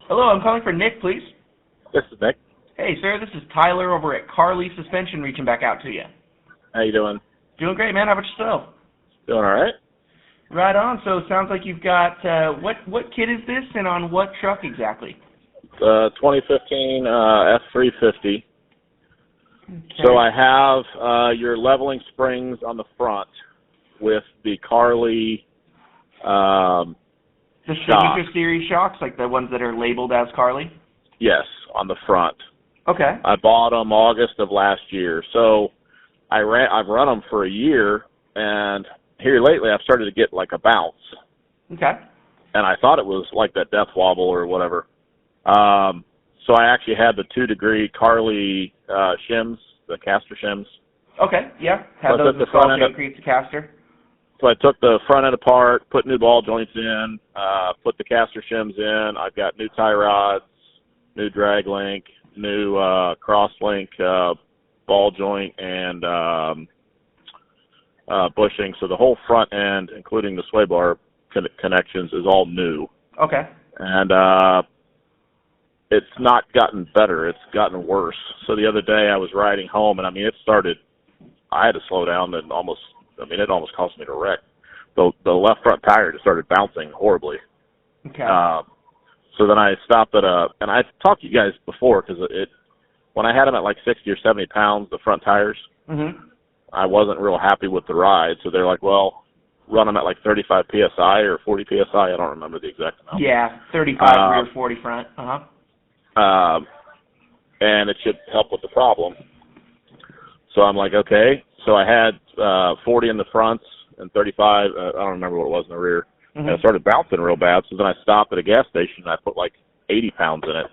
Hello, I'm calling for Nick, please. This is Nick. Hey, sir, this is Tyler over at Carly Suspension reaching back out to you. How you doing? Doing great, man. How about yourself? Doing all right. Right on. So it sounds like you've got, what kit is this and on what truck exactly? 2015 F350. Okay. So I have your leveling springs on the front with the Carly The shock. Signature Series shocks, like the ones that are labeled as Carly? Yes, on the front. Okay. I bought them August of last year. So I've run them for a year, and here lately I've started to get like a bounce. Okay. And I thought it was like that death wobble or whatever. So I actually had the 2-degree Carly shims, the caster shims. Okay, yeah. Have So those installed to increase the caster? So I took the front end apart, put new ball joints in, put the caster shims in. I've got new tie rods, new drag link, new cross link ball joint, and bushing. So the whole front end, including the sway bar connections, is all new. Okay. And it's not gotten better. It's gotten worse. So the other day I was riding home, and I mean, I had to slow down and it almost caused me to wreck. The left front tire just started bouncing horribly. Okay. So then I stopped and I talked to you guys before because when I had them at like 60 or 70 pounds, the front tires, I wasn't real happy with the ride. So they're like, well, run them at like 35 PSI or 40 PSI. I don't remember the exact amount. Yeah, 35 rear, 40 front. And it should help with the problem. So I'm like, okay. So I had 40 in the fronts and 35, I don't remember what it was in the rear. And it started bouncing real bad. So then I stopped at a gas station and I put like 80 pounds in it.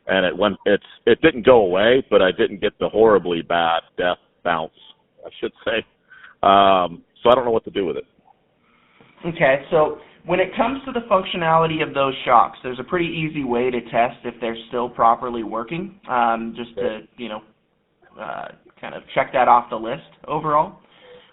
And it didn't go away, but I didn't get the horribly bad death bounce, I should say. So I don't know what to do with it. Okay, so when it comes to the functionality of those shocks, there's a pretty easy way to test if they're still properly working, just to, kind of check that off the list overall.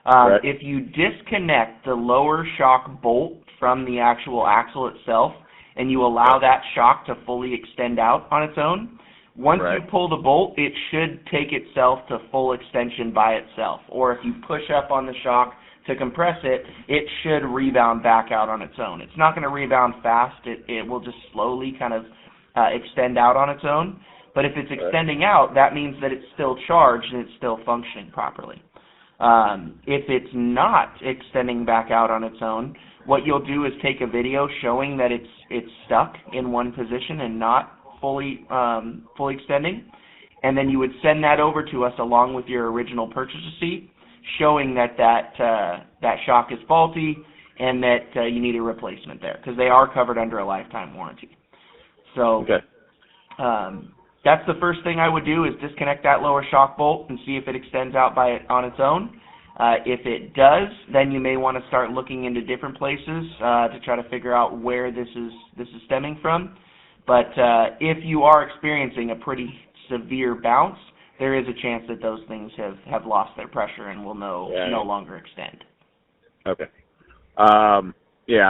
Right. If you disconnect the lower shock bolt from the actual axle itself and you allow that shock to fully extend out on its own, once you pull the bolt, it should take itself to full extension by itself. Or if you push up on the shock to compress it, it should rebound back out on its own. It's not going to rebound fast. It will just slowly kind of extend out on its own. But if it's extending out, that means that it's still charged and it's still functioning properly. If it's not extending back out on its own, what you'll do is take a video showing that it's stuck in one position and not fully extending, and then you would send that over to us along with your original purchase receipt, showing that shock is faulty and that you need a replacement there, because they are covered under a lifetime warranty. So that's the first thing I would do, is disconnect that lower shock bolt and see if it extends out on its own. If it does, then you may want to start looking into different places to try to figure out where this is stemming from. But if you are experiencing a pretty severe bounce, there is a chance that those things have lost their pressure and will no longer extend. Okay. I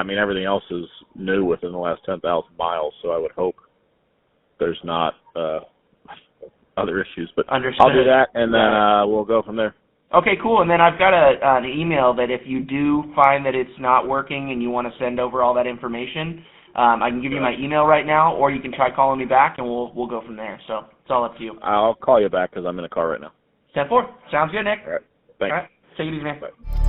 mean, everything else is new within the last 10,000 miles, so I would hope there's not other issues. But Understood. I'll do that, and then we'll go from there. Okay, cool. And then I've got an email that if you do find that it's not working and you want to send over all that information, I can give you my email right now, or you can try calling me back, and we'll go from there. So it's all up to you. I'll call you back because I'm in a car right now. 10-4. Sounds good, Nick. All right. Thanks. All right. Take it easy, man. Bye.